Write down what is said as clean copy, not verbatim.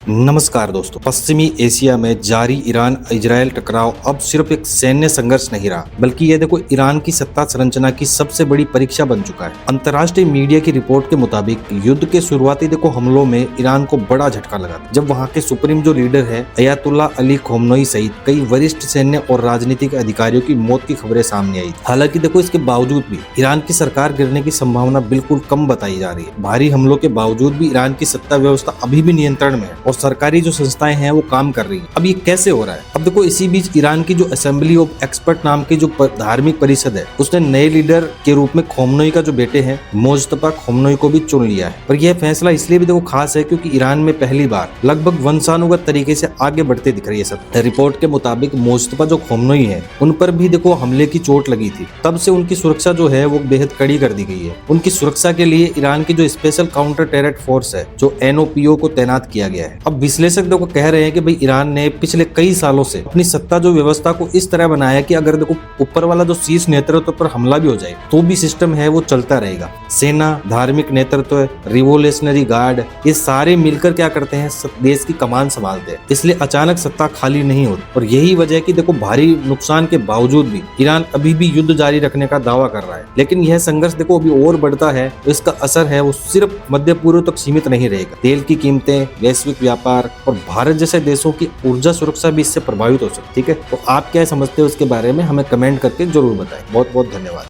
नमस्कार दोस्तों, पश्चिमी एशिया में जारी ईरान इजरायल टकराव अब सिर्फ एक सैन्य संघर्ष नहीं रहा, बल्कि ये देखो ईरान की सत्ता संरचना की सबसे बड़ी परीक्षा बन चुका है। अंतर्राष्ट्रीय मीडिया की रिपोर्ट के मुताबिक युद्ध के शुरुआती हमलों में ईरान को बड़ा झटका लगा, जब वहां के सुप्रीम जो लीडर है अयातुल्ला अली खोमनोई सहित कई वरिष्ठ सैन्य और राजनीतिक अधिकारियों की मौत की खबरें सामने आई। हालांकि इसके बावजूद भी ईरान की सरकार गिरने की संभावना बिल्कुल कम बताई जा रही है। भारी हमलों के बावजूद भी ईरान की सत्ता व्यवस्था अभी भी नियंत्रण में है और सरकारी जो संस्थाएं हैं वो काम कर रही है। अब ये कैसे हो रहा है? अब इसी बीच ईरान की जो असेंबली ऑफ एक्सपर्ट नाम की जो धार्मिक परिषद है, उसने नए लीडर के रूप में खोमनोई का जो बेटे हैं मोज्तबा खोमनोई को भी चुन लिया है। पर यह फैसला इसलिए भी खास है क्योंकि ईरान में पहली बार लगभग वंशानुगत तरीके से आगे बढ़ते दिख रही है सब। रिपोर्ट के मुताबिक मोज्तबा जो खोमनोई है उन पर भी हमले की चोट लगी थी, तब से उनकी सुरक्षा जो है वो बेहद कड़ी कर दी गई है। उनकी सुरक्षा के लिए ईरान की जो स्पेशल काउंटर टेरर फोर्स है जो NOPO को तैनात किया गया है। अब विश्लेषक कह रहे हैं कि भाई ईरान ने पिछले कई सालों से अपनी सत्ता जो व्यवस्था को इस तरह बनाया कि अगर ऊपर वाला जो शीर्ष नेतृत्व पर हमला भी हो जाए तो भी सिस्टम है वो चलता रहेगा। सेना, धार्मिक नेतृत्व, रिवोल्यूशनरी गार्ड, ये सारे मिलकर क्या करते हैं, देश की कमान संभालते हैं। इसलिए अचानक सत्ता खाली नहीं होती और यही वजह है कि भारी नुकसान के बावजूद भी ईरान अभी भी युद्ध जारी रखने का दावा कर रहा है। लेकिन यह संघर्ष अभी और बढ़ता है तो इसका असर है वो सिर्फ मध्य पूर्व तक सीमित नहीं रहेगा। तेल की कीमतें, वैश्विक व्यापार और भारत जैसे देशों की ऊर्जा सुरक्षा भी इससे प्रभावित हो सकती है। ठीक है, तो आप क्या समझते हो इसके बारे में हमें कमेंट करके जरूर बताएं। बहुत बहुत धन्यवाद।